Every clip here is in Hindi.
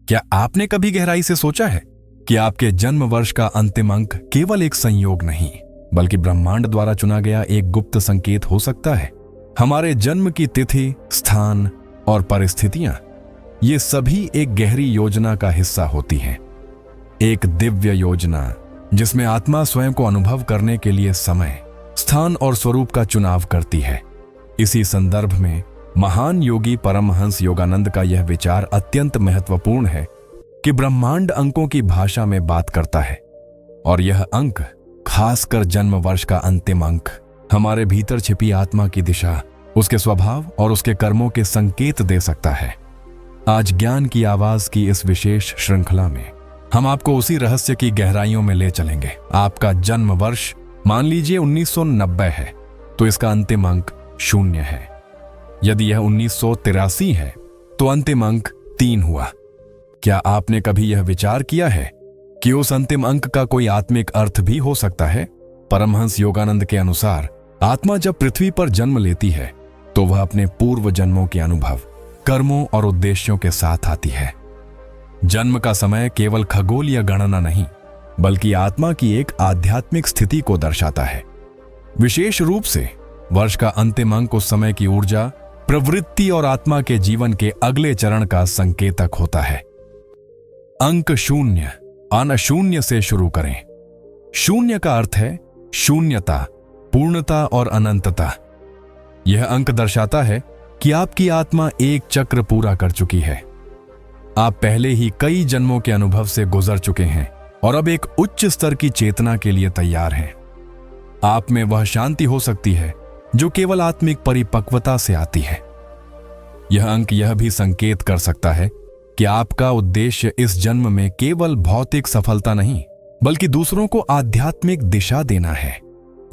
क्या आपने कभी गहराई से सोचा है कि आपके जन्म वर्ष का अंतिम अंक केवल एक संयोग नहीं, बल्कि ब्रह्मांड द्वारा चुना गया एक गुप्त संकेत हो सकता है? हमारे जन्म की तिथि, स्थान और परिस्थितियां, ये सभी एक गहरी योजना का हिस्सा होती हैं। एक दिव्य योजना जिसमें आत्मा स्वयं को अनुभव करने के लिए समय, स्थान और स्वरूप का चुनाव करती है। इसी संदर्भ में महान योगी परमहंस योगानंद का यह विचार अत्यंत महत्वपूर्ण है कि ब्रह्मांड अंकों की भाषा में बात करता है, और यह अंक, खासकर जन्म वर्ष का अंतिम अंक, हमारे भीतर छिपी आत्मा की दिशा, उसके स्वभाव और उसके कर्मों के संकेत दे सकता है। आज ज्ञान की आवाज की इस विशेष श्रृंखला में हम आपको उसी रहस्य की गहराइयों में ले चलेंगे। आपका जन्म वर्ष मान लीजिए 1990 है, तो इसका अंतिम अंक 0 है। यदि यह 1983 है तो अंतिम अंक 3 हुआ। क्या आपने कभी यह विचार किया है कि उस अंतिम अंक का कोई आत्मिक अर्थ भी हो सकता है? परमहंस योगानंद के अनुसार आत्मा जब पृथ्वी पर जन्म लेती है तो वह अपने पूर्व जन्मों के अनुभव, कर्मों और उद्देश्यों के साथ आती है। जन्म का समय केवल खगोल या गणना नहीं, बल्कि आत्मा की एक आध्यात्मिक स्थिति को दर्शाता है। विशेष रूप से वर्ष का अंतिम अंक उस समय की ऊर्जा, प्रवृत्ति और आत्मा के जीवन के अगले चरण का संकेतक होता है। अंक 0 अनशून्य से शुरू करें। 0 का अर्थ है शून्यता, पूर्णता और अनंतता। यह अंक दर्शाता है कि आपकी आत्मा एक चक्र पूरा कर चुकी है। आप पहले ही कई जन्मों के अनुभव से गुजर चुके हैं और अब एक उच्च स्तर की चेतना के लिए तैयार हैं। आप में वह शांति हो सकती है जो केवल आत्मिक परिपक्वता से आती है। यह अंक यह भी संकेत कर सकता है कि आपका उद्देश्य इस जन्म में केवल भौतिक सफलता नहीं, बल्कि दूसरों को आध्यात्मिक दिशा देना है।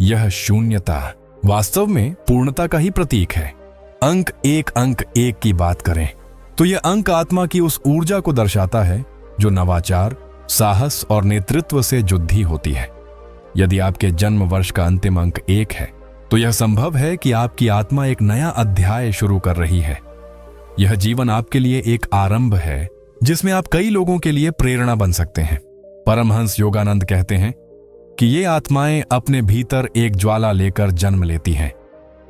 यह शून्यता वास्तव में पूर्णता का ही प्रतीक है। अंक 1 की बात करें तो यह अंक आत्मा की उस ऊर्जा को दर्शाता है जो नवाचार, साहस और नेतृत्व से जुड़ी होती है। यदि आपके जन्म वर्ष का अंतिम अंक 1 है तो यह संभव है कि आपकी आत्मा एक नया अध्याय शुरू कर रही है। यह जीवन आपके लिए एक आरंभ है जिसमें आप कई लोगों के लिए प्रेरणा बन सकते हैं। परमहंस योगानंद कहते हैं कि ये आत्माएं अपने भीतर एक ज्वाला लेकर जन्म लेती हैं।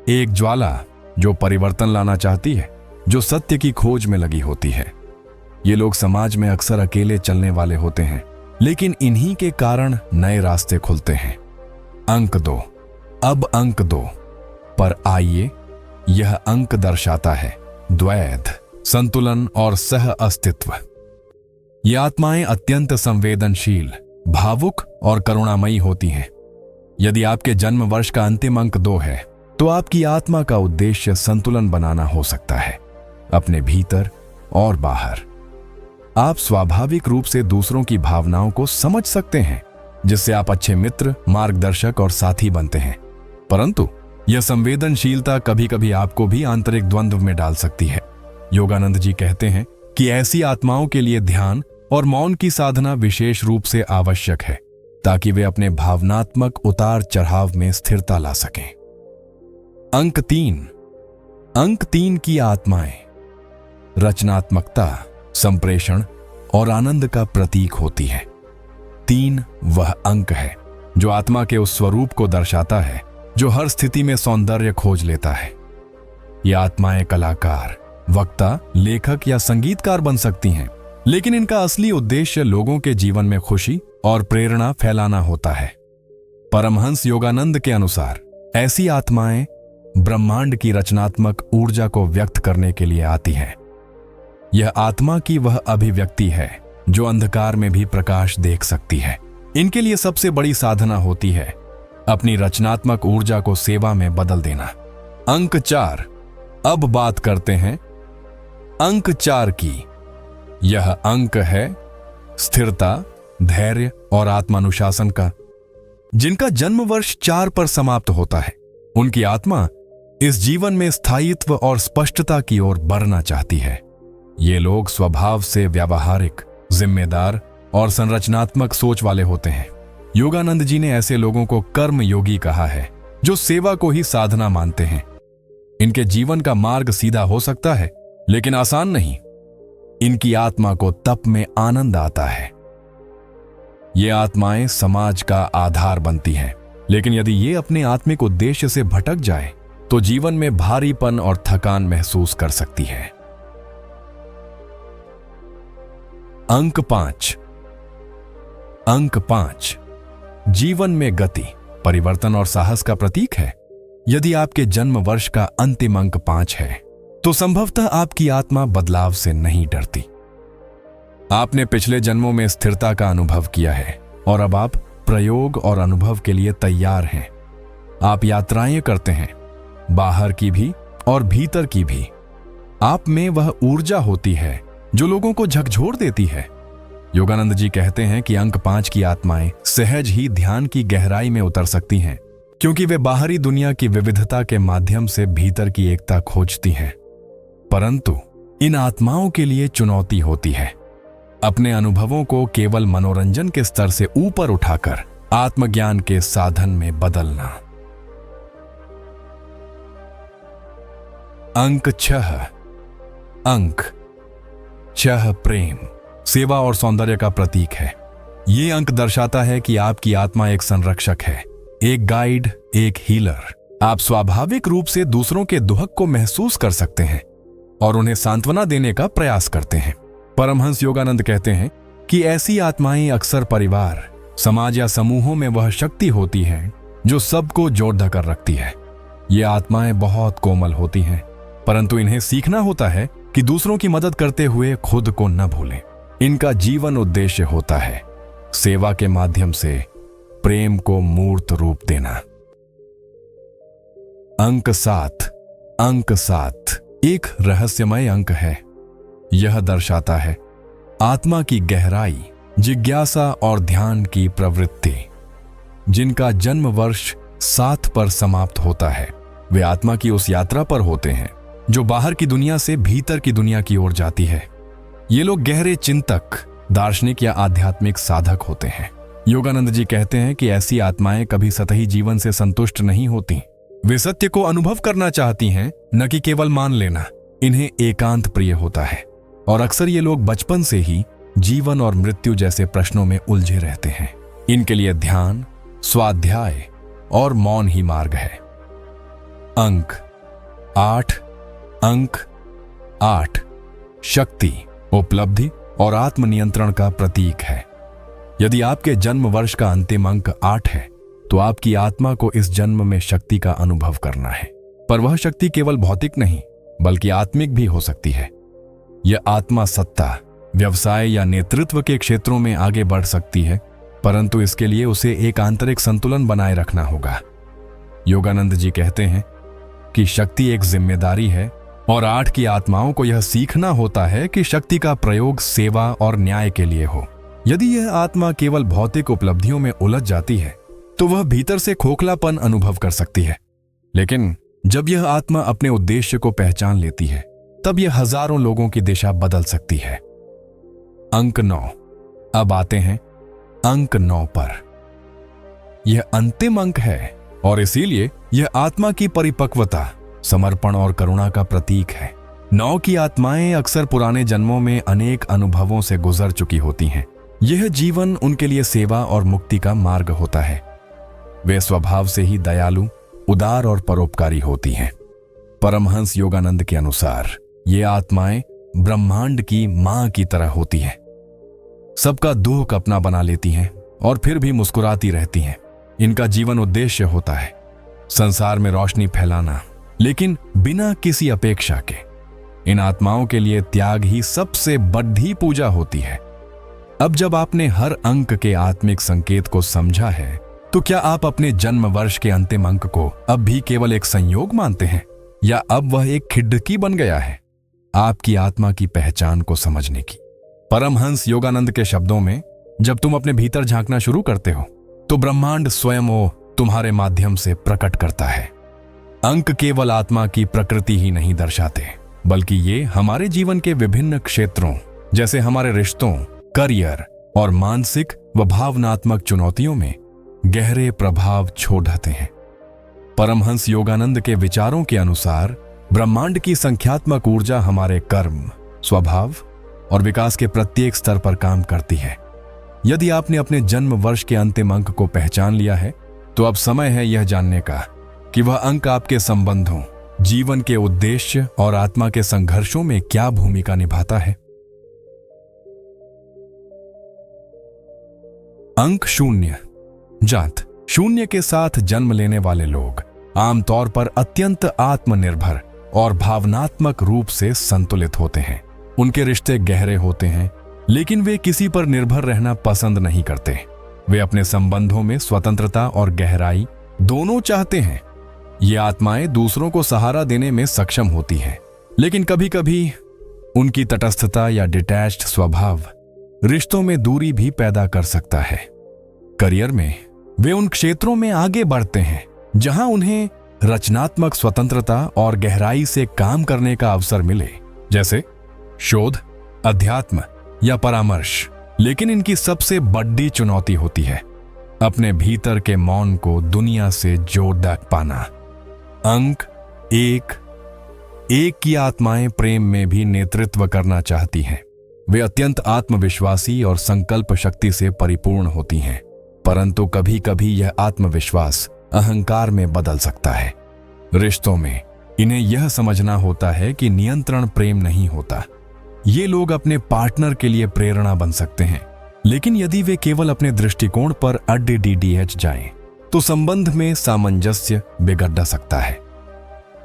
एक ज्वाला जो परिवर्तन लाना चाहती है, जो सत्य की खोज में लगी होती है। ये लोग समाज में अक्सर अकेले चलने वाले होते हैं, लेकिन इन्हीं के कारण नए रास्ते खुलते हैं। अंक 2। अब अंक 2 पर आइए। यह अंक दर्शाता है द्वैत, संतुलन और सह अस्तित्व। ये आत्माएं अत्यंत संवेदनशील, भावुक और करुणामयी होती हैं। यदि आपके जन्म वर्ष का अंतिम अंक 2 है तो आपकी आत्मा का उद्देश्य संतुलन बनाना हो सकता है, अपने भीतर और बाहर। आप स्वाभाविक रूप से दूसरों की भावनाओं को समझ सकते हैं, जिससे आप अच्छे मित्र, मार्गदर्शक और साथी बनते हैं। परंतु यह संवेदनशीलता कभी कभी आपको भी आंतरिक द्वंद्व में डाल सकती है। योगानंद जी कहते हैं कि ऐसी आत्माओं के लिए ध्यान और मौन की साधना विशेष रूप से आवश्यक है, ताकि वे अपने भावनात्मक उतार चढ़ाव में स्थिरता ला सकें। अंक 3 की आत्माएं रचनात्मकता, संप्रेषण और आनंद का प्रतीक होती है। 3 वह अंक है जो आत्मा के उस स्वरूप को दर्शाता है जो हर स्थिति में सौंदर्य खोज लेता है। ये आत्माएं कलाकार, वक्ता, लेखक या संगीतकार बन सकती हैं, लेकिन इनका असली उद्देश्य लोगों के जीवन में खुशी और प्रेरणा फैलाना होता है। परमहंस योगानंद के अनुसार ऐसी आत्माएं ब्रह्मांड की रचनात्मक ऊर्जा को व्यक्त करने के लिए आती हैं। यह आत्मा की वह अभिव्यक्ति है जो अंधकार में भी प्रकाश देख सकती है। इनके लिए सबसे बड़ी साधना होती है अपनी रचनात्मक ऊर्जा को सेवा में बदल देना। अंक 4। अब बात करते हैं अंक 4 की। यह अंक है स्थिरता, धैर्य और आत्मानुशासन का। जिनका जन्म वर्ष 4 पर समाप्त होता है, उनकी आत्मा इस जीवन में स्थायित्व और स्पष्टता की ओर बढ़ना चाहती है। ये लोग स्वभाव से व्यावहारिक, जिम्मेदार और संरचनात्मक सोच वाले होते हैं। योगानंद जी ने ऐसे लोगों को कर्म योगी कहा है, जो सेवा को ही साधना मानते हैं। इनके जीवन का मार्ग सीधा हो सकता है, लेकिन आसान नहीं। इनकी आत्मा को तप में आनंद आता है। ये आत्माएं समाज का आधार बनती हैं, लेकिन यदि ये अपने आत्मिक उद्देश्य से भटक जाए तो जीवन में भारीपन और थकान महसूस कर सकती है। अंक 5। अंक 5 जीवन में गति, परिवर्तन और साहस का प्रतीक है। यदि आपके जन्म वर्ष का अंतिम अंक 5 है तो संभवतः आपकी आत्मा बदलाव से नहीं डरती। आपने पिछले जन्मों में स्थिरता का अनुभव किया है और अब आप प्रयोग और अनुभव के लिए तैयार हैं। आप यात्राएं करते हैं, बाहर की भी और भीतर की भी। आप में वह ऊर्जा होती है जो लोगों को झकझोर देती है। योगानंद जी कहते हैं कि अंक 5 की आत्माएं सहज ही ध्यान की गहराई में उतर सकती हैं, क्योंकि वे बाहरी दुनिया की विविधता के माध्यम से भीतर की एकता खोजती हैं। परंतु इन आत्माओं के लिए चुनौती होती है, अपने अनुभवों को केवल मनोरंजन के स्तर से ऊपर उठाकर आत्मज्ञान के साधन में बदलना। अंक 6। अंक 6 प्रेम, सेवा और सौंदर्य का प्रतीक है। ये अंक दर्शाता है कि आपकी आत्मा एक संरक्षक है, एक गाइड, एक हीलर। आप स्वाभाविक रूप से दूसरों के दुख को महसूस कर सकते हैं और उन्हें सांत्वना देने का प्रयास करते हैं। परमहंस योगानंद कहते हैं कि ऐसी आत्माएं अक्सर परिवार, समाज या समूहों में वह शक्ति होती हैं जो सबको जोड़ कर रखती है। ये आत्माएं बहुत कोमल होती हैं, परंतु इन्हें सीखना होता है कि दूसरों की मदद करते हुए खुद को न भूलें। इनका जीवन उद्देश्य होता है सेवा के माध्यम से प्रेम को मूर्त रूप देना। अंक 7। अंक 7 एक रहस्यमय अंक है। यह दर्शाता है आत्मा की गहराई, जिज्ञासा और ध्यान की प्रवृत्ति। जिनका जन्म वर्ष 7 पर समाप्त होता है वे आत्मा की उस यात्रा पर होते हैं जो बाहर की दुनिया से भीतर की दुनिया की ओर जाती है। ये लोग गहरे चिंतक, दार्शनिक या आध्यात्मिक साधक होते हैं। योगानंद जी कहते हैं कि ऐसी आत्माएं कभी सतही जीवन से संतुष्ट नहीं होती। वे सत्य को अनुभव करना चाहती हैं, न कि केवल मान लेना। इन्हें एकांत प्रिय होता है और अक्सर ये लोग बचपन से ही जीवन और मृत्यु जैसे प्रश्नों में उलझे रहते हैं। इनके लिए ध्यान, स्वाध्याय और मौन ही मार्ग है। अंक 8। अंक 8 शक्ति, उपलब्धि और आत्मनियंत्रण का प्रतीक है। यदि आपके जन्म वर्ष का अंतिम अंक 8 है तो आपकी आत्मा को इस जन्म में शक्ति का अनुभव करना है। पर वह शक्ति केवल भौतिक नहीं बल्कि आत्मिक भी हो सकती है। यह आत्मा सत्ता, व्यवसाय या नेतृत्व के क्षेत्रों में आगे बढ़ सकती है, परंतु इसके लिए उसे एक आंतरिक संतुलन बनाए रखना होगा। योगानंद जी कहते हैं कि शक्ति एक जिम्मेदारी है और 8 की आत्माओं को यह सीखना होता है कि शक्ति का प्रयोग सेवा और न्याय के लिए हो। यदि यह आत्मा केवल भौतिक उपलब्धियों में उलझ जाती है तो वह भीतर से खोखलापन अनुभव कर सकती है, लेकिन जब यह आत्मा अपने उद्देश्य को पहचान लेती है तब यह हजारों लोगों की दिशा बदल सकती है। अंक 9। अब आते हैं अंक 9 पर। यह अंतिम अंक है और इसीलिए यह आत्मा की परिपक्वता, समर्पण और करुणा का प्रतीक है। 9 की आत्माएं अक्सर पुराने जन्मों में अनेक अनुभवों से गुजर चुकी होती हैं। यह जीवन उनके लिए सेवा और मुक्ति का मार्ग होता है। वे स्वभाव से ही दयालु, उदार और परोपकारी होती हैं। परमहंस योगानंद के अनुसार ये आत्माएं ब्रह्मांड की मां की तरह होती हैं। सबका दुख अपना बना लेती हैं और फिर भी मुस्कुराती रहती हैं। इनका जीवन उद्देश्य होता है संसार में रोशनी फैलाना, लेकिन बिना किसी अपेक्षा के। इन आत्माओं के लिए त्याग ही सबसे बड़ी पूजा होती है। अब जब आपने हर अंक के आत्मिक संकेत को समझा है तो क्या आप अपने जन्म वर्ष के अंतिम अंक को अब भी केवल एक संयोग मानते हैं, या अब वह एक खिड़की बन गया है आपकी आत्मा की पहचान को समझने की? परमहंस योगानंद के शब्दों में, जब तुम अपने भीतर झांकना शुरू करते हो तो ब्रह्मांड स्वयं वो तुम्हारे माध्यम से प्रकट करता है। अंक केवल आत्मा की प्रकृति ही नहीं दर्शाते, बल्कि ये हमारे जीवन के विभिन्न क्षेत्रों जैसे हमारे रिश्तों, करियर और मानसिक व भावनात्मक चुनौतियों में गहरे प्रभाव छोड़ते हैं। परमहंस योगानंद के विचारों के अनुसार ब्रह्मांड की संख्यात्मक ऊर्जा हमारे कर्म, स्वभाव और विकास के प्रत्येक स्तर पर काम करती है। यदि आपने अपने जन्म वर्ष के अंतिम अंक को पहचान लिया है, तो अब समय है यह जानने का कि वह अंक आपके संबंधों, जीवन के उद्देश्य और आत्मा के संघर्षों में क्या भूमिका निभाता है। अंक 0। जात। 0 के साथ जन्म लेने वाले लोग आमतौर पर अत्यंत आत्मनिर्भर और भावनात्मक रूप से संतुलित होते हैं। उनके रिश्ते गहरे होते हैं, लेकिन वे किसी पर निर्भर रहना पसंद नहीं करते। वे अपने संबंधों में स्वतंत्रता और गहराई दोनों चाहते हैं। ये आत्माएं दूसरों को सहारा देने में सक्षम होती हैं, लेकिन कभी कभी उनकी तटस्थता या डिटैच्ड स्वभाव रिश्तों में दूरी भी पैदा कर सकता है। करियर में वे उन क्षेत्रों में आगे बढ़ते हैं जहां उन्हें रचनात्मक स्वतंत्रता और गहराई से काम करने का अवसर मिले, जैसे शोध, अध्यात्म या परामर्श। लेकिन इनकी सबसे बड़ी चुनौती होती है अपने भीतर के मौन को दुनिया से जोड़ पाना। अंक 1 की आत्माएं प्रेम में भी नेतृत्व करना चाहती हैं। वे अत्यंत आत्मविश्वासी और संकल्प शक्ति से परिपूर्ण होती हैं, परंतु कभी कभी यह आत्मविश्वास अहंकार में बदल सकता है। रिश्तों में इन्हें यह समझना होता है कि नियंत्रण प्रेम नहीं होता। ये लोग अपने पार्टनर के लिए प्रेरणा बन सकते हैं, लेकिन यदि वे केवल अपने दृष्टिकोण पर अड्डीडीएच जाएं, तो संबंध में सामंजस्य बिगड़ सकता है।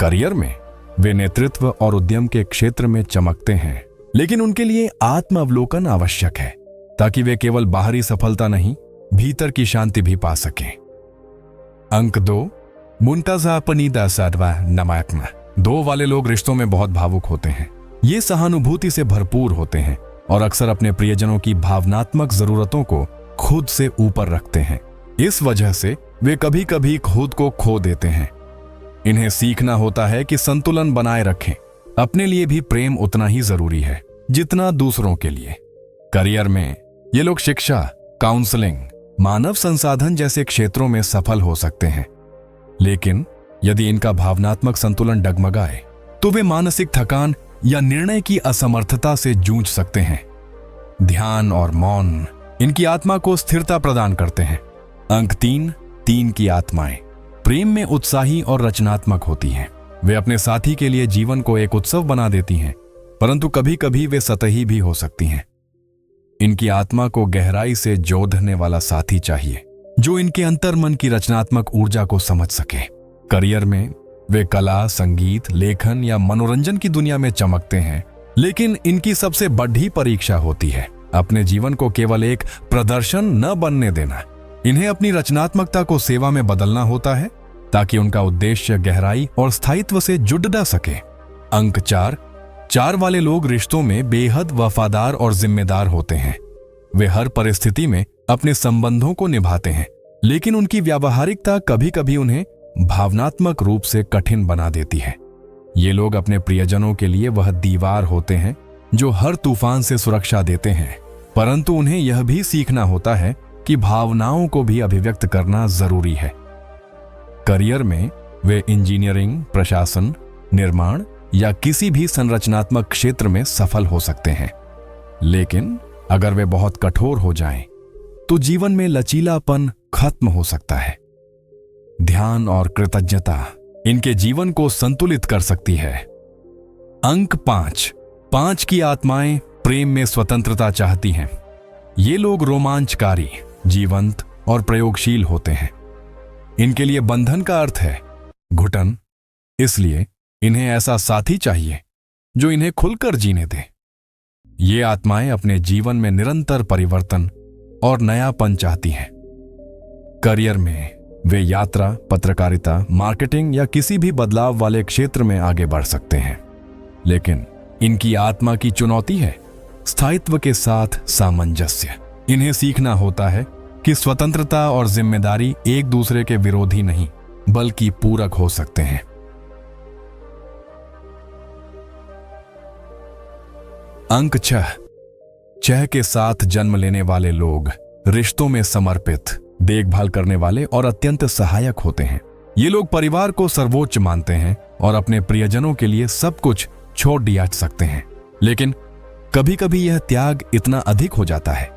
करियर में वे नेतृत्व और उद्यम के क्षेत्र में चमकते हैं, लेकिन उनके लिए आत्म अवलोकन आवश्यक है ताकि वे केवल बाहरी सफलता नहीं, भीतर की शांति भी पा सकें। अंक 2 मुंतजा पनीदा साधवा नमायकमा। 2 वाले लोग रिश्तों में बहुत भावुक होते हैं। ये सहानुभूति से भरपूर होते हैं और अक्सर अपने प्रियजनों की भावनात्मक जरूरतों को खुद से ऊपर रखते हैं। इस वजह से वे कभी कभी खुद को खो देते हैं। इन्हें सीखना होता है कि संतुलन बनाए रखें। अपने लिए भी प्रेम उतना ही जरूरी है जितना दूसरों के लिए। करियर में ये लोग शिक्षा, काउंसलिंग, मानव संसाधन जैसे क्षेत्रों में सफल हो सकते हैं, लेकिन यदि इनका भावनात्मक संतुलन डगमगाए तो वे मानसिक थकान या निर्णय की असमर्थता से जूझ सकते हैं। ध्यान और मौन इनकी आत्मा को स्थिरता प्रदान करते हैं। अंक 3 की आत्माएं प्रेम में उत्साही और रचनात्मक होती हैं। वे अपने साथी के लिए जीवन को एक उत्सव बना देती हैं, परंतु कभी कभी वे सतही भी हो सकती हैं। इनकी आत्मा को गहराई से जोड़ने वाला साथी चाहिए जो इनके अंतर्मन की रचनात्मक ऊर्जा को समझ सके। करियर में वे कला, संगीत, लेखन या मनोरंजन की दुनिया में चमकते हैं, लेकिन इनकी सबसे बड़ी परीक्षा होती है अपने जीवन को केवल एक प्रदर्शन न बनने देना। इन्हें अपनी रचनात्मकता को सेवा में बदलना होता है ताकि उनका उद्देश्य गहराई और स्थायित्व से जुड़ सके। अंक 4 वाले लोग रिश्तों में बेहद वफादार और जिम्मेदार होते हैं। वे हर परिस्थिति में अपने संबंधों को निभाते हैं, लेकिन उनकी व्यावहारिकता कभी कभी उन्हें भावनात्मक रूप से कठिन बना देती है। ये लोग अपने प्रियजनों के लिए वह दीवार होते हैं जो हर तूफान से सुरक्षा देते हैं, परंतु उन्हें यह भी सीखना होता है कि भावनाओं को भी अभिव्यक्त करना जरूरी है। करियर में वे इंजीनियरिंग, प्रशासन, निर्माण या किसी भी संरचनात्मक क्षेत्र में सफल हो सकते हैं, लेकिन अगर वे बहुत कठोर हो जाएं, तो जीवन में लचीलापन खत्म हो सकता है। ध्यान और कृतज्ञता इनके जीवन को संतुलित कर सकती है। अंक 5 की आत्माएं प्रेम में स्वतंत्रता चाहती हैं। ये लोग रोमांचकारी, जीवंत और प्रयोगशील होते हैं। इनके लिए बंधन का अर्थ है घुटन, इसलिए इन्हें ऐसा साथी चाहिए जो इन्हें खुलकर जीने दे। ये आत्माएं अपने जीवन में निरंतर परिवर्तन और नयापन चाहती हैं। करियर में वे यात्रा, पत्रकारिता, मार्केटिंग या किसी भी बदलाव वाले क्षेत्र में आगे बढ़ सकते हैं, लेकिन इनकी आत्मा की चुनौती है स्थायित्व के साथ सामंजस्य। इन्हें सीखना होता है कि स्वतंत्रता और जिम्मेदारी एक दूसरे के विरोधी नहीं बल्कि पूरक हो सकते हैं। अंक 6 के साथ जन्म लेने वाले लोग रिश्तों में समर्पित, देखभाल करने वाले और अत्यंत सहायक होते हैं। ये लोग परिवार को सर्वोच्च मानते हैं और अपने प्रियजनों के लिए सब कुछ छोड़ दिया सकते हैं, लेकिन कभी कभी यह त्याग इतना अधिक हो जाता है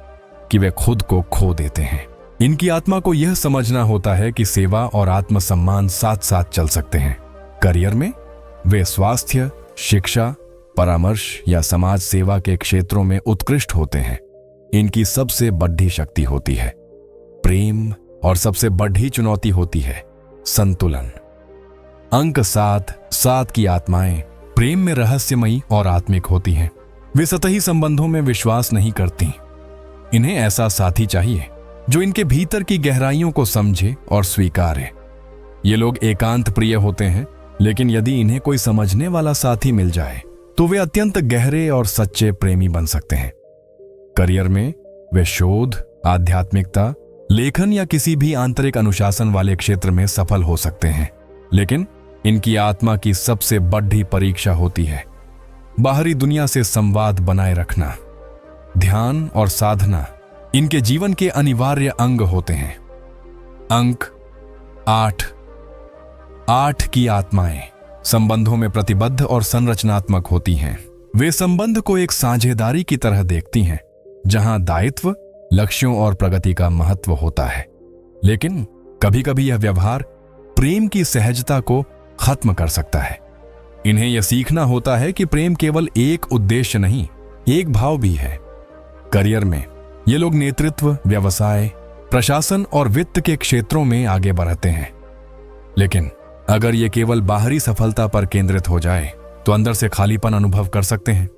कि वे खुद को खो देते हैं। इनकी आत्मा को यह समझना होता है कि सेवा और आत्मसम्मान साथ साथ चल सकते हैं। करियर में वे स्वास्थ्य, शिक्षा, परामर्श या समाज सेवा के क्षेत्रों में उत्कृष्ट होते हैं। इनकी सबसे बड़ी शक्ति होती है प्रेम और सबसे बड़ी चुनौती होती है संतुलन। अंक 7 की आत्माएं प्रेम में रहस्यमयी और आत्मिक होती हैं। वे सतही संबंधों में विश्वास नहीं करती। इन्हें ऐसा साथी चाहिए जो इनके भीतर की गहराइयों को समझे और स्वीकारे। ये लोग एकांत प्रिय होते हैं, लेकिन यदि इन्हें कोई समझने वाला साथी मिल जाए तो वे अत्यंत गहरे और सच्चे प्रेमी बन सकते हैं। करियर में वे शोध, आध्यात्मिकता, लेखन या किसी भी आंतरिक अनुशासन वाले क्षेत्र में सफल हो सकते हैं, लेकिन इनकी आत्मा की सबसे बड़ी परीक्षा होती है बाहरी दुनिया से संवाद बनाए रखना। ध्यान और साधना इनके जीवन के अनिवार्य अंग होते हैं। अंक 8 की आत्माएं संबंधों में प्रतिबद्ध और संरचनात्मक होती हैं। वे संबंध को एक साझेदारी की तरह देखती हैं, जहां दायित्व, लक्ष्यों और प्रगति का महत्व होता है। लेकिन कभी-कभी यह व्यवहार प्रेम की सहजता को खत्म कर सकता है। इन्हें यह सीखना होता है कि प्रेम केवल एक उद्देश्य नहीं, एक भाव भी है। करियर में ये लोग नेतृत्व, व्यवसाय, प्रशासन और वित्त के क्षेत्रों में आगे बढ़ते हैं। लेकिन अगर ये केवल बाहरी सफलता पर केंद्रित हो जाए तो अंदर से खालीपन अनुभव कर सकते हैं।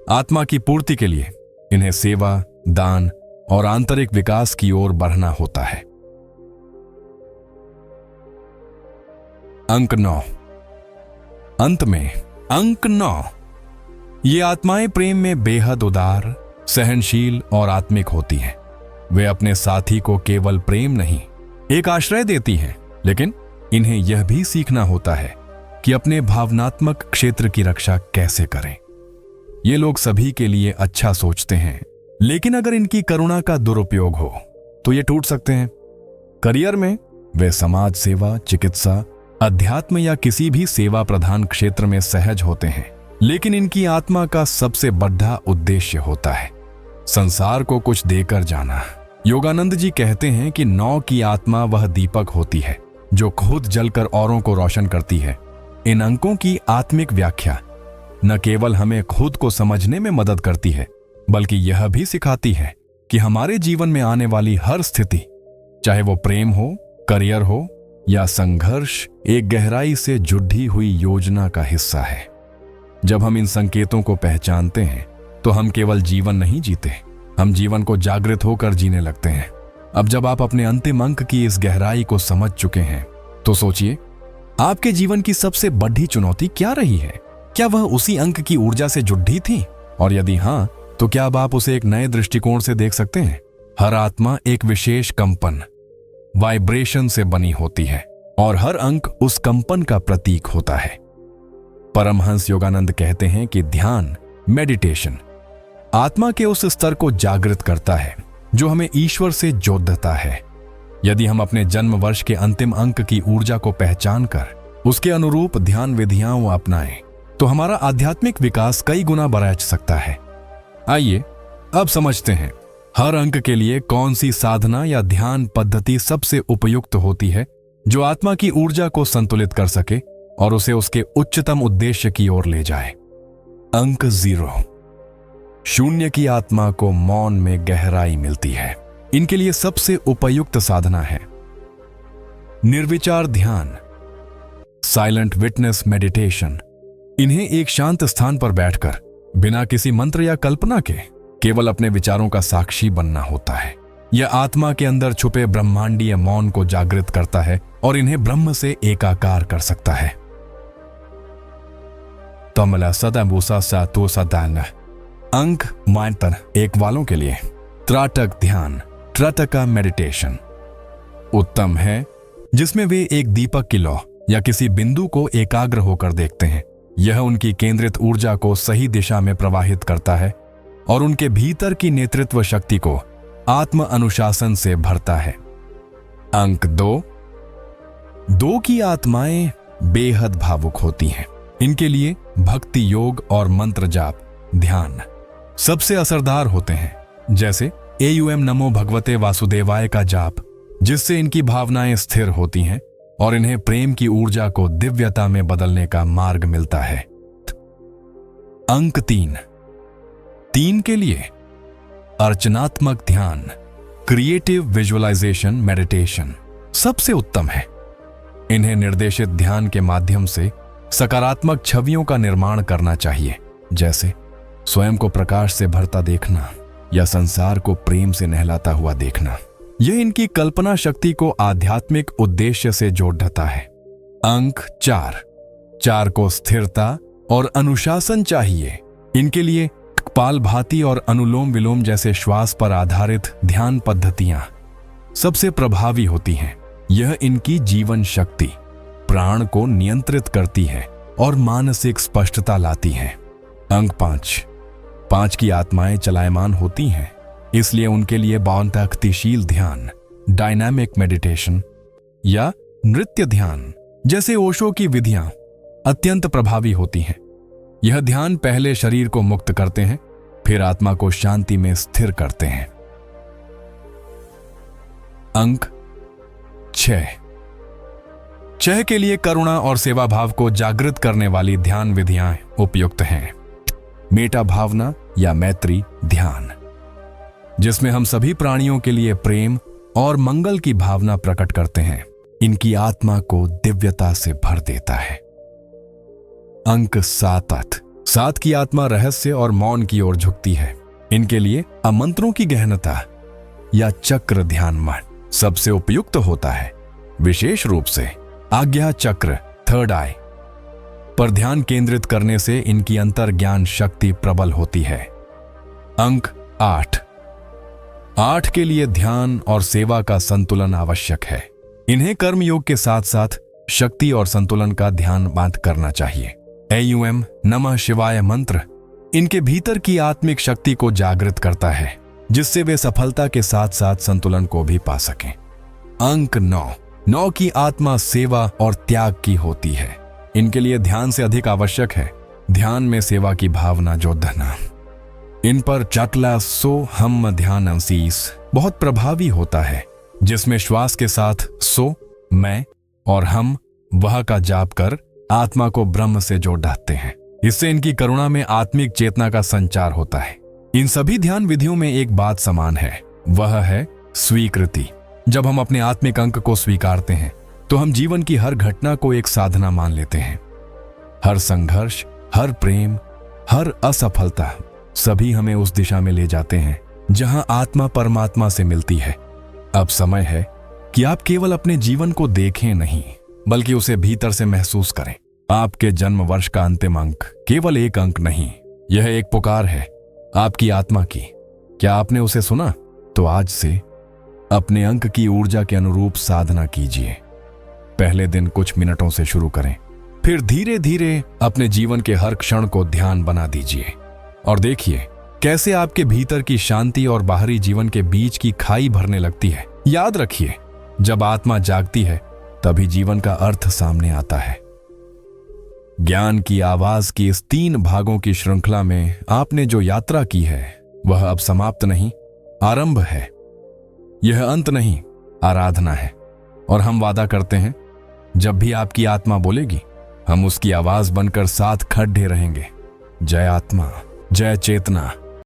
आत्मा की पूर्ति के लिए इन्हें सेवा, दान और आंतरिक विकास की ओर बढ़ना होता है। अंक 9। अंत में अंक 9। ये आत्माएं प्रेम में बेहद उदार, सहनशील और आत्मिक होती हैं। वे अपने साथी को केवल प्रेम नहीं, एक आश्रय देती हैं, लेकिन इन्हें यह भी सीखना होता है कि अपने भावनात्मक क्षेत्र की रक्षा कैसे करें। ये लोग सभी के लिए अच्छा सोचते हैं, लेकिन अगर इनकी करुणा का दुरुपयोग हो तो ये टूट सकते हैं। करियर में वे समाज सेवा, चिकित्सा, अध्यात्म या किसी भी सेवा प्रधान क्षेत्र में सहज होते हैं, लेकिन इनकी आत्मा का सबसे बड़ा उद्देश्य होता है संसार को कुछ देकर जाना। योगानंद जी कहते हैं कि 9 की आत्मा वह दीपक होती है जो खुद जलकर औरों को रोशन करती है। इन अंकों की आत्मिक व्याख्या न केवल हमें खुद को समझने में मदद करती है, बल्कि यह भी सिखाती है कि हमारे जीवन में आने वाली हर स्थिति, चाहे वो प्रेम हो, करियर हो या संघर्ष, एक गहराई से जुड़ी हुई योजना का हिस्सा है। जब हम इन संकेतों को पहचानते हैं तो हम केवल जीवन नहीं जीते, हम जीवन को जागृत होकर जीने लगते हैं। अब जब आप अपने अंतिम अंक की इस गहराई को समझ चुके हैं तो सोचिए, आपके जीवन की सबसे बड़ी चुनौती क्या रही है? क्या वह उसी अंक की ऊर्जा से जुड़ी थी? और यदि हां, तो क्या अब आप उसे एक नए दृष्टिकोण से देख सकते हैं? हर आत्मा एक विशेष कंपन, वाइब्रेशन से बनी होती है और हर अंक उस कंपन का प्रतीक होता है। परमहंस योगानंद कहते हैं कि ध्यान, मेडिटेशन, आत्मा के उस स्तर को जागृत करता है जो हमें ईश्वर से जोड़ता है। यदि हम अपने जन्म वर्ष के अंतिम अंक की ऊर्जा को पहचान कर उसके अनुरूप ध्यान विधियां अपनाएं तो हमारा आध्यात्मिक विकास कई गुना बढ़ सकता है। आइए अब समझते हैं हर अंक के लिए कौन सी साधना या ध्यान पद्धति सबसे उपयुक्त होती है जो आत्मा की ऊर्जा को संतुलित कर सके और उसे उसके उच्चतम उद्देश्य की ओर ले जाए। अंक 0। शून्य की आत्मा को मौन में गहराई मिलती है। इनके लिए सबसे उपयुक्त साधना है निर्विचार ध्यान, साइलेंट विटनेस मेडिटेशन। इन्हें एक शांत स्थान पर बैठकर बिना किसी मंत्र या कल्पना के केवल अपने विचारों का साक्षी बनना होता है। यह आत्मा के अंदर छुपे ब्रह्मांडीय मौन को जागृत करता है और इन्हें ब्रह्म से एकाकार कर सकता है। तमला सदाबूसा सातो सदान। अंक माइंतर एक वालों के लिए त्राटक ध्यान, त्राटका मेडिटेशन उत्तम है, जिसमें वे एक दीपक की लौ या किसी बिंदु को एकाग्र होकर देखते हैं। यह उनकी केंद्रित ऊर्जा को सही दिशा में प्रवाहित करता है और उनके भीतर की नेतृत्व शक्ति को आत्म अनुशासन से भरता है। अंक 2 की आत्माएं बेहद भावुक होती हैं। इनके लिए भक्ति योग और मंत्र जाप, ध्यान सबसे असरदार होते हैं, जैसे AUM नमो भगवते वासुदेवाय का जाप, जिससे इनकी भावनाएं स्थिर होती हैं और इन्हें प्रेम की ऊर्जा को दिव्यता में बदलने का मार्ग मिलता है। अंक 3 के लिए अर्चनात्मक ध्यान, क्रिएटिव विजुअलाइजेशन मेडिटेशन सबसे उत्तम है। इन्हें निर्देशित ध्यान के माध्यम से सकारात्मक छवियों का निर्माण करना चाहिए, जैसे स्वयं को प्रकाश से भरता देखना या संसार को प्रेम से नहलाता हुआ देखना। यह इनकी कल्पना शक्ति को आध्यात्मिक उद्देश्य से जोड़ता है। अंक 4 को स्थिरता और अनुशासन चाहिए। इनके लिए कपालभाति और अनुलोम विलोम जैसे श्वास पर आधारित ध्यान पद्धतियां सबसे प्रभावी होती हैं। यह इनकी जीवन शक्ति, प्राण को नियंत्रित करती है और मानसिक स्पष्टता लाती है। अंक 5 की आत्माएं चलायमान होती हैं, इसलिए उनके लिए बहुताकतिशील ध्यान, डायनामिक मेडिटेशन या नृत्य ध्यान जैसे ओशो की विधियां अत्यंत प्रभावी होती हैं। यह ध्यान पहले शरीर को मुक्त करते हैं, फिर आत्मा को शांति में स्थिर करते हैं। अंक 6 के लिए करुणा और सेवा भाव को जागृत करने वाली ध्यान विधियां उपयुक्त हैं। मेटा भावना या मैत्री ध्यान, जिसमें हम सभी प्राणियों के लिए प्रेम और मंगल की भावना प्रकट करते हैं, इनकी आत्मा को दिव्यता से भर देता है। अंक 7 की आत्मा रहस्य और मौन की ओर झुकती है। इनके लिए अमंत्रों की गहनता या चक्र ध्यान सबसे उपयुक्त होता है। विशेष रूप से आज्ञा चक्र, थर्ड आई पर ध्यान केंद्रित करने से इनकी अंतर ज्ञान शक्ति प्रबल होती है। अंक 8 के लिए ध्यान और सेवा का संतुलन आवश्यक है। इन्हें कर्मयोग के साथ साथ शक्ति और संतुलन का ध्यान बांध करना चाहिए। AUM नमः शिवाय मंत्र इनके भीतर की आत्मिक शक्ति को जागृत करता है, जिससे वे सफलता के साथ साथ संतुलन को भी पा सकें। अंक 9 की आत्मा सेवा और त्याग की होती है। इनके लिए ध्यान से अधिक आवश्यक है ध्यान में सेवा की भावना जोड़ना। इन पर चटला सो हम ध्यान अंशीस बहुत प्रभावी होता है, जिसमें श्वास के साथ सो, मैं और हम वह का जाप कर आत्मा को ब्रह्म से जोड़ डालते हैं। इससे इनकी करुणा में आत्मिक चेतना का संचार होता है। इन सभी ध्यान विधियों में एक बात समान है, वह है स्वीकृति। जब हम अपने आत्मिक अंक को स्वीकारते हैं तो हम जीवन की हर घटना को एक साधना मान लेते हैं। हर संघर्ष, हर प्रेम, हर असफलता सभी हमें उस दिशा में ले जाते हैं जहां आत्मा परमात्मा से मिलती है। अब समय है कि आप केवल अपने जीवन को देखें नहीं, बल्कि उसे भीतर से महसूस करें। आपके जन्म वर्ष का अंतिम अंक केवल एक अंक नहीं, यह एक पुकार है आपकी आत्मा की। क्या आपने उसे सुना? तो आज से अपने अंक की ऊर्जा के अनुरूप साधना कीजिए। पहले दिन कुछ मिनटों से शुरू करें, फिर धीरे धीरे अपने जीवन के हर क्षण को ध्यान बना दीजिए और देखिए कैसे आपके भीतर की शांति और बाहरी जीवन के बीच की खाई भरने लगती है। याद रखिए, जब आत्मा जागती है तभी जीवन का अर्थ सामने आता है। ज्ञान की आवाज की इस 3 भागों की श्रृंखला में आपने जो यात्रा की है वह अब समाप्त नहीं, आरंभ है। यह अंत नहीं, आराधना है। और हम वादा करते हैं, जब भी आपकी आत्मा बोलेगी हम उसकी आवाज बनकर साथ खड़े रहेंगे। जय आत्मा, जय चेतना।